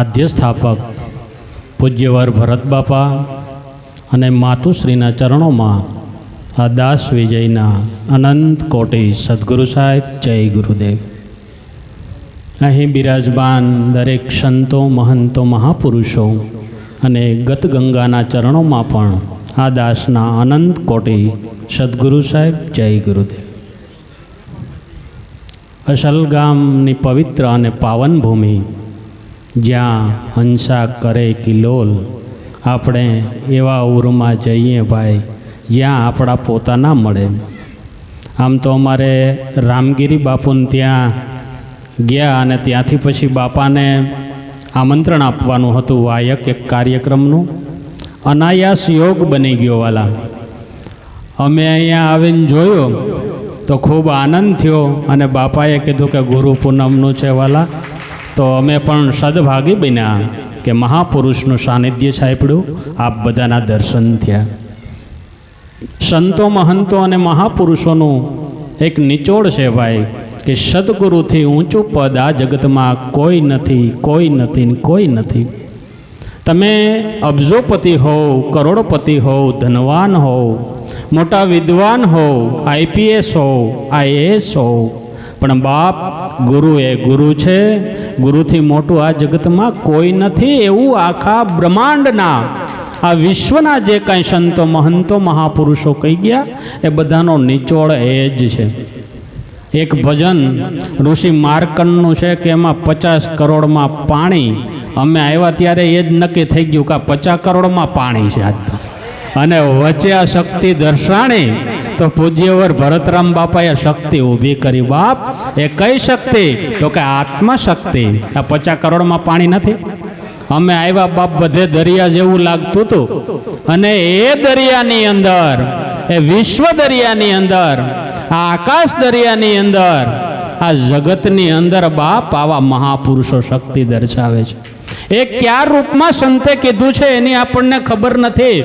આદ્ય સ્થાપક પૂજ્યવર ભરત બાપા અને માતુશ્રીના ચરણોમાં આ દાસ વિજયના અનંત કોટી સદગુરુ સાહેબ જય ગુરુદેવ. અહીં બિરાજમાન દરેક સંતો મહંતો મહાપુરુષો અને ગતગંગાના ચરણોમાં પણ આ દાસના અનંત કોટી સદગુરુ સાહેબ જય ગુરુદેવ. અસલ ગામની પવિત્ર અને પાવન ભૂમિ જ્યાં હંસા કરે કિલોલ, આપણે એવા ઉરમાં જઈએ ભાઈ જ્યાં આપણા પોતાના મળે. આમ તો અમારે રામગીરી બાપુને ત્યાં ગયા અને ત્યાંથી પછી બાપાને આમંત્રણ આપવાનું હતું વાયક એક કાર્યક્રમનું. અનાયાસ યોગ બની ગયો વાલા. અમે અહીંયા આવીને જોયો તો ખૂબ આનંદ થયો અને બાપાએ કીધું કે ગુરુ પૂનમનું છે વાલા. તો અમે પણ સદભાગી બન્યા કે મહાપુરુષનું સાનિધ્ય સાંપડ્યું, આપ બધાના દર્શન થયા. સંતો મહંતો અને મહાપુરુષોનું એક નિચોડ છે ભાઈ કે સદગુરુથી ઊંચું પદ આ જગતમાં કોઈ નથી, કોઈ નથી, કોઈ નથી. તમે અબજોપતિ હોવ, કરોડપતિ હોવ, ધનવાન હોવ, મોટા વિદ્વાન હોવ, આઈપીએસ હોવ, આઈએએસ હોવ, પણ બાપ ગુરુ એ ગુરુ છે. ગુરુથી મોટું આ જગતમાં કોઈ નથી. એવું આખા બ્રહ્માંડના આ વિશ્વના જે કાંઈ સંતો મહંતો મહાપુરુષો કહી ગયા એ બધાનો નિચોડ એ જ છે. એક ભજન ઋષિ માર્કંડનું છે કે એમાં 50 કરોડમાં પાણી. અમે આવ્યા ત્યારે એ જ નક્કી થઈ ગયું કે 50 કરોડમાં પાણી છે આજ તો. અને વચ્ચે આ શક્તિ દર્શાણી તો પૂજ્યવર ભરતરામ બાપાએ શક્તિ ઊભી કરી. બાપ એ કઈ શક્તિ? તો કે આત્મશક્તિ. આ 50 કરોડમાં પાણી નથી. અમે આવ્યા બાપ બધે દરિયા જેવું લાગતું હતું અને એ દરિયાની અંદર, એ વિશ્વ દરિયાની અંદર, આ આકાશ દરિયાની અંદર, આ જગતની અંદર બાપ આવા મહાપુરુષો શક્તિ દર્શાવે છે. એ કયા રૂપમાં સંતે કીધું છે એની આપણને ખબર નથી,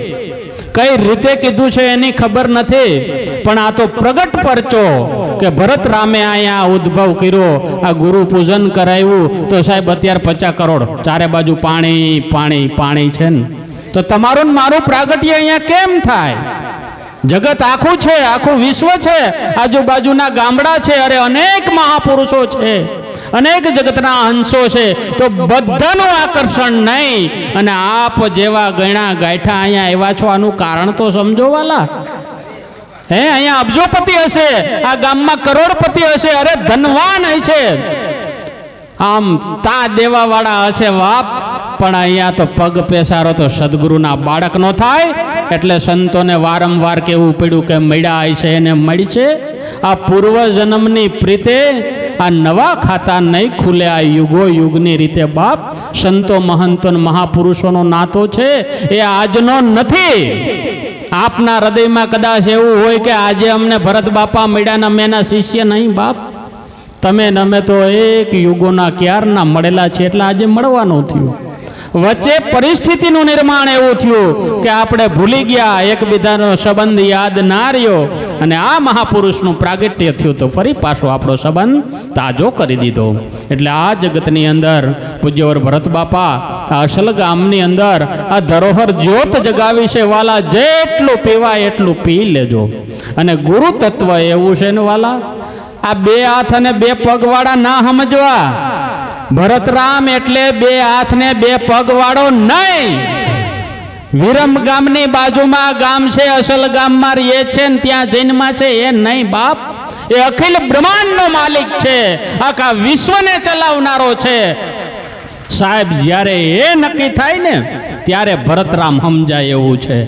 કઈ રીતે કીધું છે એની ખબર નથી, પણ આ તો પ્રગટ પરચો કે ભરત રામે અહીંયા ઉદ્ભવ કર્યો, આ ગુરુ પૂજન કરાવ્યું તો સાહેબ અત્યારે 50 કરોડ ચારે બાજુ પાણી પાણી પાણી છે ને. તો તમારું મારું પ્રાગટ્ય અહીંયા કેમ થાય? જગત આખું છે, આખું વિશ્વ છે, આજુબાજુના ગામડા છે, અરે અનેક મહાપુરુષો છે, અનેક જગતના અંશો છે, તો બધાનું આકર્ષણ નહીં. અને આપ જેવા ગણા ગાંઠા અહીંયા આવ્યા છો, આનું કારણ તો સમજો વાલા. હે, અહીંયા અબજોપતિ હશે, આ ગામમાં કરોડપતિ હશે, અરે ધનવાન છે, આમ તા દેવા વાળા હશે બાપ, પણ અહીંયા તો પગ પેસારો તો સદગુરુના બાળકનો થાય. એટલે સંતોને વારંવાર કેવું પડ્યું કે મળ્યા છે એને મળશે. આ પૂર્વ જન્મની પ્રીતે આ નવા ખાતા નહીં ખુલે, આ યુગો યુગની રીતે બાપ. સંતો મહંતો મહાપુરુષોનો નાતો છે એ આજનો નથી. આપના હૃદયમાં કદાચ એવું હોય કે આજે અમને ભરત બાપા મળ્યા ને અમે એના શિષ્ય નહીં બાપ. તમે ને અમે તો એક યુગોના ક્યારના મળેલા છે, એટલે આજે મળવાનું થયું. વચ્ચે પરિસ્થિતિનું નિર્માણ એવું થયું કે આપણે ભૂલી ગયા, એકબીજાનો સંબંધ યાદ ના રહ્યો, અને આ મહાપુરુષનું પ્રાગટ્ય થયું તો ફરી પાછો આપણો સંબંધ તાજો કરી દીધો. એટલે આ જગતની અંદર પૂજ્યવર ભરત બાપા આ અસલ ગામની અંદર આ ધરોહર જ્યોત જગાવી છે વાલા. જેટલું પીવાય એટલું પી લેજો. અને ગુરુ તત્વ એવું છે ને વાલા, આ 2 હાથ અને 2 પગ વાળા ના સમજવા. ભરતરામ એટલે 2 હાથ ને 2 પગ વાળો નહીં. વિરમ ગામની બાજુમાં ગામ છે, અસલ ગામમાં રહે છે ને ત્યાં જન્મા છે એ નહીં બાપ. એ અખિલ બ્રહ્માંડનો માલિક છે, આખા વિશ્વને ચલાવનારો છે. સાહેબ જ્યારે એ નક્કી થાય ને ત્યારે ભરતરામ સમજાય એવું છે.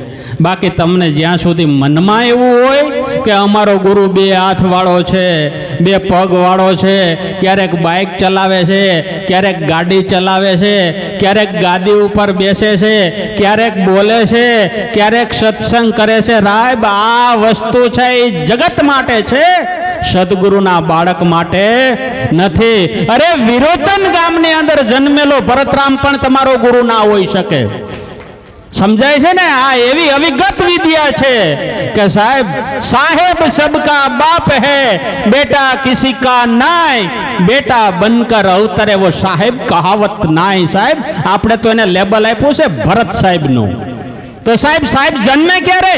બાકી તમને જ્યાં સુધી મનમાં એવું હોય કે અમારો ગુરુ 2 હાથ વાળો છે, 2 પગ વાળો છે, ક્યારેક બાઇક ચલાવે છે, ક્યારેક ગાડી ચલાવે છે, ક્યારેક ગાદી ઉપર બેસે છે, ક્યારેક બોલે છે, ક્યારેક સત્સંગ કરે છે, રાય આ વસ્તુ છે એ જગત માટે છે, સદગુરુના બાળક માટે નથી. અરે વિરોચન ગામની અંદર જન્મેલો ભરતરામ પણ તમારો ગુરુ ના હોઈ શકે. સમજાય છે ને? આ એવી અવિગત વિદ્યા છે કે સાહેબ, સાહેબ સબકા બાપ હૈ, બેટા કિસી કા નાય, બેટા બનકર અવતરે વો સાહેબ કહાવત નાય. સાહેબ આપણે તો એને લેબલ આપ્યું છે ભરત સાહેબનું. તો સાહેબ, સાહેબ જન્મે ક્યારે?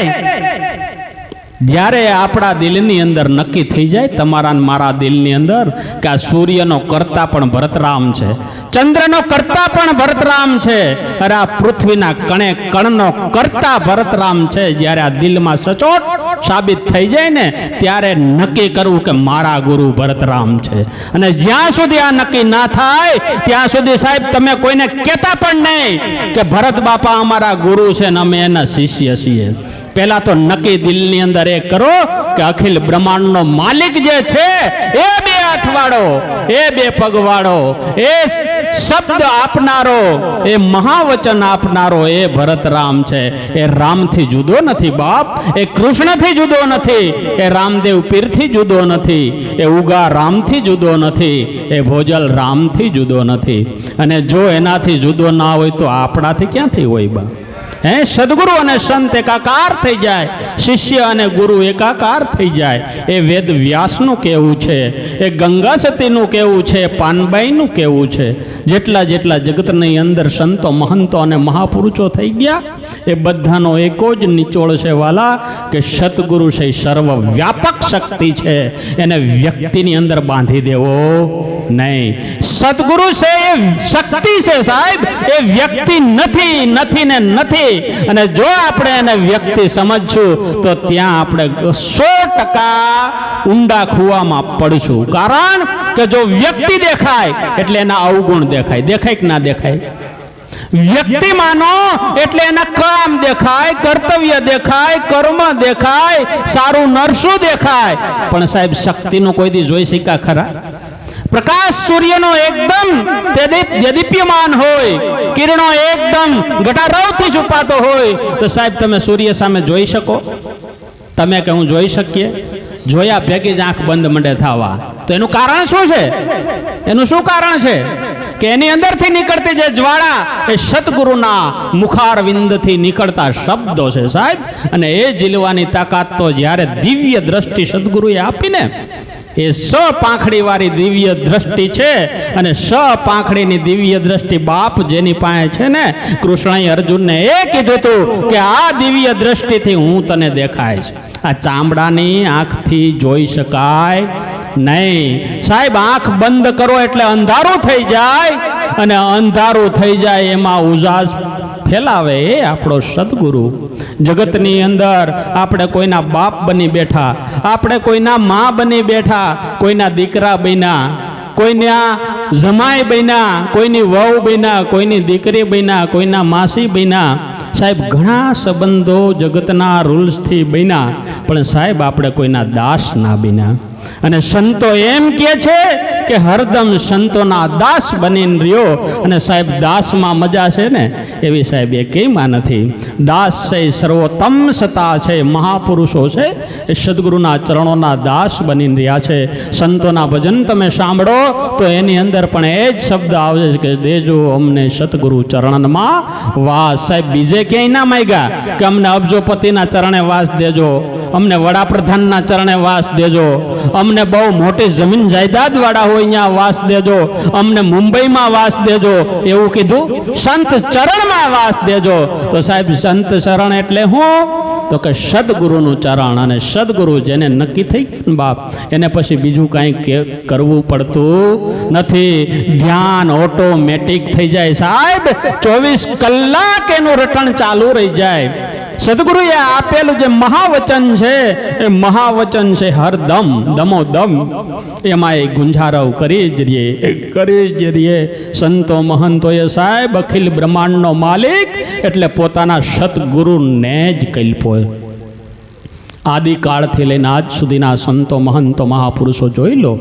જ્યારે આપણા દિલની અંદર નક્કી થઈ જાય, તમારા મારા દિલની અંદર, કે આ સૂર્યનો કરતા પણ ભરતરામ છે, ચંદ્રનો કરતા પણ ભરતરામ છે, અરે આ પૃથ્વીના કણે કણનો કરતા ભરતરામ છે. જ્યારે આ દિલમાં સચોટ સાબિત થઈ જાય ને, ત્યારે નક્કી કરવું કે મારા ગુરુ ભરતરામ છે. અને જ્યાં સુધી આ નક્કી ના થાય ત્યાં સુધી સાહેબ તમે કોઈને કહેતા પણ નહીં કે ભરત બાપા અમારા ગુરુ છે ને અમે એના શિષ્ય છીએ. પહેલા તો નક્કી દિલની અંદર એ કરો કે અખિલ બ્રહ્માંડનો માલિક જે છે, એ બે હાથવાળો, એ બે પગવાળો, એ શબ્દ આપનારો, એ મહાવચન આપનારો એ ભરતરામ છે. એ રામથી જુદો નથી બાપ, એ કૃષ્ણથી જુદો નથી, એ રામદેવ પીરથી જુદો નથી, એ ઉગા રામથી જુદો નથી, એ ભોજલ રામથી જુદો નથી. અને જો એનાથી જુદો ના હોય તો આપણાથી ક્યાંથી હોય બા? હે, સદગુરુ અને સંત એકાકાર થઈ જાય, શિષ્ય અને ગુરુ એકાકાર થઈ જાય. એ વેદ વ્યાસનું કહેવું છે, એ ગંગા સતીનું કહેવું છે, પાનબાઈનું કહેવું છે. જેટલા જેટલા જગતની અંદર સંતો મહંતો અને મહાપુરુષો થઈ ગયા, એ બધાનો એકો જ નિચોડ છે વાલા, કે સતગુરુ છે સર્વ વ્યાપક શક્તિ છે, એને વ્યક્તિની અંદર બાંધી દેવો નહીં. સદગુરુ છે એ શક્તિ છે સાહેબ, એ વ્યક્તિ નથી, નથી ને નથી. અને જો આપણે એને વ્યક્તિ સમજશું તો ત્યાં આપણે 100% ઊંડા ખુવામાં પડશું. કારણ કે જો વ્યક્તિ દેખાય એટલે એના અવગુણ દેખાય. દેખાય કે ના દેખાય? વ્યક્તિ માનો એટલે એના કામ દેખાય, કર્તવ્ય દેખાય, કર્મ દેખાય, સારું નરસું દેખાય. પણ સાહેબ શક્તિનું કોઈ દી જોઈ શક્યા ખરા? પ્રકાશ સૂર્યનો એકદમ દેદીપ્યમાન હોય, કિરણો એકદમ ઘટારવથી છુપાતો હોય, તો સાહેબ તમે સૂર્ય સામે જોઈ શકો? તમે કે હું જોઈ શકીએ? જોયા ભેગી જ આંખ બંધ મંડે થવા. તો એનું કારણ શું છે? એનું શું કારણ છે? કે એની અંદરથી નીકળતી જે જ્વાળા એ સતગુરુના મુખારવિંદથી નીકળતા શબ્દો છે સાહેબ. અને એ ઝીલવાની તાકાત તો જ્યારે દિવ્ય દ્રષ્ટિ સદગુરુએ આપીને, એ પાંખડી વાળી દિવ્ય દ્રષ્ટિ છે. અને પાંખડીની દિવ્ય દ્રષ્ટિ બાપ જેની પાસે છે ને, કૃષ્ણએ અર્જુનને એ કીધું હતું કે આ દિવ્ય દ્રષ્ટિથી હું તને દેખાય છે. આ ચામડાની આંખથી જોઈ શકાય નહીં સાહેબ. આંખ બંધ કરો એટલે અંધારું થઈ જાય, અને અંધારું થઈ જાય એમાં ઉજાસ ફેલાવે એ આપણો સદગુરુ. જગતની અંદર આપણે કોઈના બાપ બની બેઠા, આપણે કોઈના મા બની બેઠા, કોઈના દીકરા બન્યા, કોઈના જમાઈ બન્યા, કોઈની વહુ બન્યા, કોઈની દીકરી બન્યા, કોઈના માસી બન્યા. સાહેબ ઘણા સંબંધો જગતના રૂલ્સથી બન્યા, પણ સાહેબ આપણે કોઈના દાસ ના બન્યા. અને સંતો એમ કહે છે કે હરદમ સંતોના દાસ બનીને રહ્યો. અને સાહેબ દાસમાં મજા છે ને, એવી સાહેબ એ કેમાં નથી. દાસ છે સર્વોત્તમ સતા છે, મહાપુરુષો છે એ સદગુરુના ચરણોના દાસ બનીને રહ્યા છે. સંતોના ભજન તમે સાંભળો તો એની અંદર પણ એ જ શબ્દ આવે છે કે દેજો અમને સતગુરુ ચરણમાં વાસ. સાહેબ બીજે ક્યાંય ના માંગ્યા કે અમને અબજોપતિના ચરણે વાસ દેજો, અમને વડાપ્રધાનના ચરણે વાસ દેજો, અમને બહુ મોટી જમીન જાયદાદ વાળા હોય અહીંયા વાસ દેજો, અમને મુંબઈમાં વાસ દેજો. એવું કીધું? સંત ચરણમાં વાસ દેજો. તો સાહેબ સંત ચરણ એટલે હું? તો કે સદગુરુનું ચરણ. અને સદગુરુ જેને નક્કી થઈ ગયું બાપ, એને પછી બીજું કાંઈ કરવું પડતું નથી. ધ્યાન ઓટોમેટિક થઈ જાય સાહેબ. 24 કલાક એનું રટણ ચાલુ રહી જાય. સદગુરુએ આપેલું જે મહાવચન છે એ મહાવચન છે હરદમ દમોદમ. એમાં એ ગુંજારવ કરી જ રહીએ. સંતો મહંતોએ સાહેબ અખિલ બ્રહ્માંડનો માલિક એટલે પોતાના સતગુરુને જ કલ્પ્યો. આદિકાળથી લઈને આજ સુધીના સંતો મહંતો મહાપુરુષો જોઈ લો,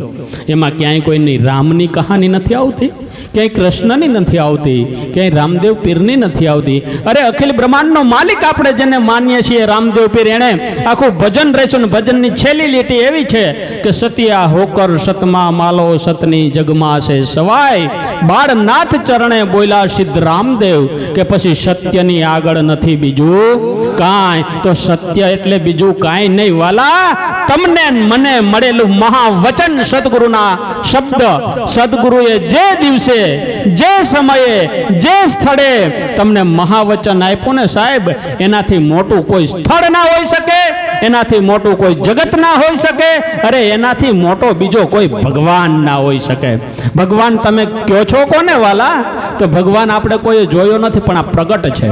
એમાં ક્યાંય કોઈની રામની કહાની નથી આવતી, ક્યાંય કૃષ્ણની નથી આવતી, ક્યાંય રામદેવ પીરની નથી આવતી. અરે અખિલ બ્રહ્માંડનો માલિક આપણે જેને માનીએ છીએ રામદેવ પીર, એણે આખું ભજન રચ્યું. ભજનની છેલ્લી લીટી એવી છે કે સતિયા હોકર સતમા માલો સતની જગમાં છે સવાય, બાળનાથ ચરણે બોલ્યા સિદ્ધ રામદેવ કે પછી સત્યની આગળ નથી બીજું કાંઈ. તો સત્ય એટલે બીજું કાંઈ નહીં વાલા, તમને મને મળેલું મહાવચન સદગુરુના શબ્દ. સદગુરુએ જે દિવસે, જે સમયે, જે સ્થળે તમને મહાવચન આપ્યું ને સાહેબ, એનાથી મોટું કોઈ સ્થળ ના હોઈ શકે, એનાથી મોટું કોઈ જગત ના હોઈ શકે, અરે એનાથી મોટો બીજો કોઈ ભગવાન ના હોઈ શકે. ભગવાન તમે કહો છો કોને વાલા? તો ભગવાન આપણે કોઈ જોયો નથી, પણ આ પ્રગટ છે.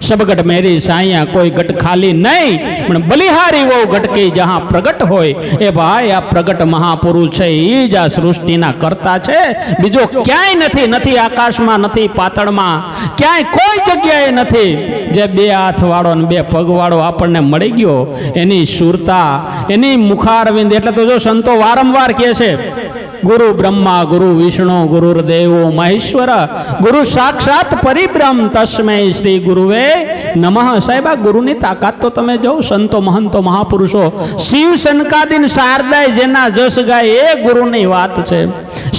સબગટ મેરી સાયા કોઈ ગટ ખાલી નહીં, પણ બલિહારી વો ગટકી જહાં પ્રગટ હોય. એ ભાઈ આ પ્રગટ મહાપુરુષ છે, એ જ આ સૃષ્ટિના કરતા છે. બીજો ક્યાંય નથી, નથી આકાશમાં, નથી પાતાળમાં, ક્યાંય કોઈ જગ્યાએ નથી. જે બે હાથ વાળો ને બે પગ વાળો આપણને મળી ગયો, એની સુરતા, એની મુખારવિંદ. એટલે તો જો સંતો વારંવાર કહે છે ગુરુ બ્રહ્મા ગુરુ વિષ્ણુ ગુરુર્દેવો મહેશ્વર ગુરુ સાક્ષાત પરિબ્રહ્મ તસ્મૈ શ્રી ગુરુવે નમઃ. સાહેબ આ ગુરુની તાકાત તો તમે જો, સંતો મહંતો મહાપુરુષો શિવ સનકાદિન શારદાય જેના જસ ગાય એ ગુરુની વાત છે.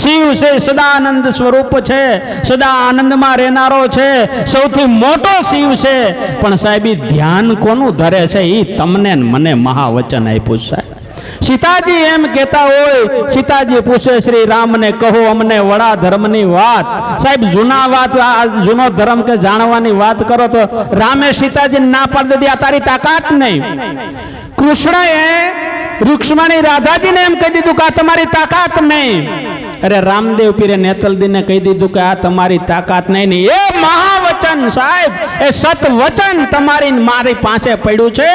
શિવ છે સદાનંદ સ્વરૂપ છે, સદા આનંદમાં રહેનારો છે, સૌથી મોટો શિવ છે. પણ સાહેબ ધ્યાન કોનું ધરે છે? એ તમને મને મહાવચન આપ્યું સાહેબ. સીતાજી એમ કહેતા હોય, સીતાજી પૂછે શ્રી રામને કહો અમને વડા ધર્મની વાત. સાહેબ જૂના વાત, જૂનો ધર્મ કે જાણવાની વાત કરો તો રામે સીતાજી ના પાડી દીધી, આ તારી તાકાત નહીં. કૃષ્ણએ રૂક્ષ્મણી રાધાજીને એમ કહી દીધું કે આ તમારી તાકાત નહીં. અરે રામદેવ પીરે નેતલદીને કહી દીધું કે આ તમારી તાકાત નહીં. એ મહાવચન સાહેબ, એ સતવચન તમારી મારી પાસે પડ્યું છે.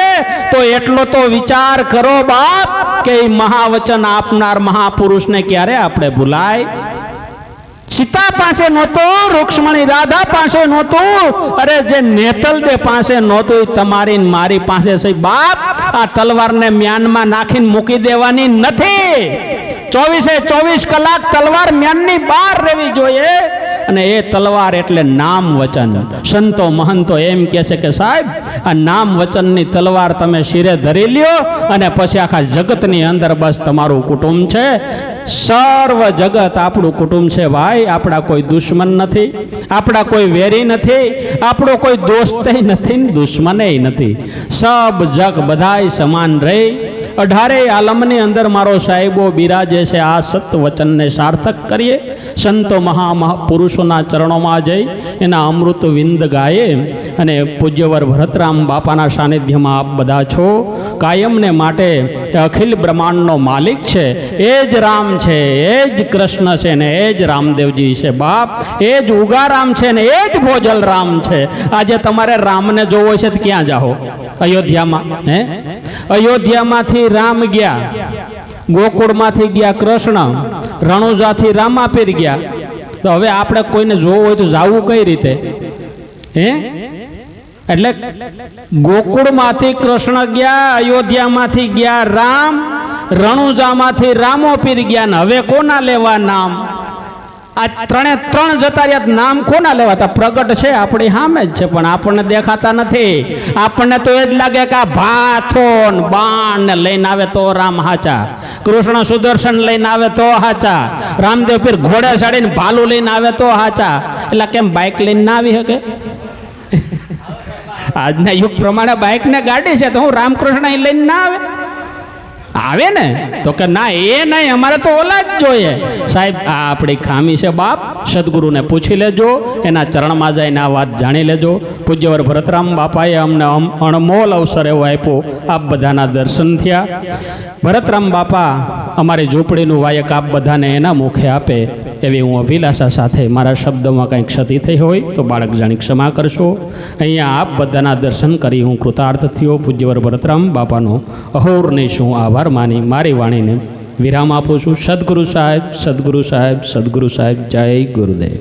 તો એટલો તો વિચાર કરો બાપ કે એ મહાવચન આપનાર મહાપુરુષને ક્યારે આપણે ભૂલાય? સીતા પાસે નહોતું, રૂક્ષ્મણી રાધા પાસે નહોતું, અરે જે નેતલદે પાસે નહોતું એ તમારી મારી પાસે છે બાપ. આ તલવારને મ્યાનમાં નાખીને મૂકી દેવાની નથી. 24 કલાક તલવાર મ્યાનની બહાર રહેવી જોઈએ. અને એ તલવાર એટલે નામ વચન. સંતો મહંતો એમ કહે છે કે સાહેબ આ નામ વચનની તલવાર તમે શિરે ધરી લ્યો, અને પછી આખા જગતની અંદર બસ તમારું કુટુંબ છે. સર્વ જગત આપણું કુટુંબ છે ભાઈ. આપણા કોઈ દુશ્મન નથી, આપણા કોઈ વેરી નથી, આપણો કોઈ દોસ્ત નથી, દુશ્મને નથી. સબ જગ બધાય સમાન રહે. 18 આલમની અંદર મારો સાહેબો બિરાજે છે. આ સત વચનને સાર્થક કરીએ. સંતો મહાપુરુષોના ચરણોમાં જઈ એના અમૃત વિંદ ગાયે. અને પૂજ્યવર ભરતરામ બાપાના સાનિધ્યમાં આપ બધા છો. કાયમને માટે અખિલ બ્રહ્માંડનો માલિક છે એ જ રામ છે, એ જ કૃષ્ણ છે ને એ જ રામદેવજી છે બાપ. એ જ ઉગારામ છે ને એ જ ભોજલ રામ છે. આજે તમારે રામને જોવો છે તો ક્યાં જાઓ? અયોધ્યામાં. હે અયોધ્યામાંથી રામ ગયા, ગોકુળમાંથી ગયા કૃષ્ણ, રણુજાથી રામાપીર ગયા. તો હવે આપણે કોઈને જોવું હોય તો જાવું કઈ રીતે? હે એટલે ગોકુળમાંથી કૃષ્ણ ગયા, અયોધ્યામાંથી ગયા રામ, રણુજામાંથી રામોપીર ગયા. ને હવે કોના લેવા નામ? આ 3 જતા રહ્યા, નામ કોના લેવાતા? પ્રગટ છે આપણી સામે જ છે, પણ આપણને દેખાતા નથી. આપણને તો એ જ લાગે કે આ ભાથો બાણ ને લઈને આવે તો રામ હાચા, કૃષ્ણ સુદર્શન લઈને આવે તો હાચા, રામદેવ પીર ઘોડે ચડીને ભાલું લઈને આવે તો હાચા. એટલે કેમ બાઇક લઈને ના આવી શકે? આજના યુગ પ્રમાણે બાઇક ને ગાડી છે, તો હું રામકૃષ્ણ લઈને ના આવે ને? તો કે ના એ નહીં, અમારે તો ઓલા જ જોઈએ. સાહેબ આ આપણી ખામી છે બાપ. સદગુરુને પૂછી લેજો, એના ચરણમાં જઈને આ વાત જાણી લેજો. પૂજ્યવર ભરતરામ બાપાએ અમને અણમોલ અવસર એવો આપ્યો. આપ બધાના દર્શન થયા. ભરતરામ બાપા અમારી ઝૂંપડીનું વાયક આપ બધાને એના મુખે આપે એવી હું અભિલાષા સાથે મારા શબ્દોમાં કંઈ ક્ષતિ થઈ હોય તો બાળક જાણી ક્ષમા કરશો. અહીંયા આપ બધાના દર્શન કરી હું કૃતાર્થ થયો. પૂજ્યવર ભરતરામ બાપાનો અહોરનિશી આભાર માની મારી વાણીને વિરામ આપું છું. સદગુરુ સાહેબ, સદગુરુ સાહેબ, સદગુરુ સાહેબ. જય ગુરુદેવ.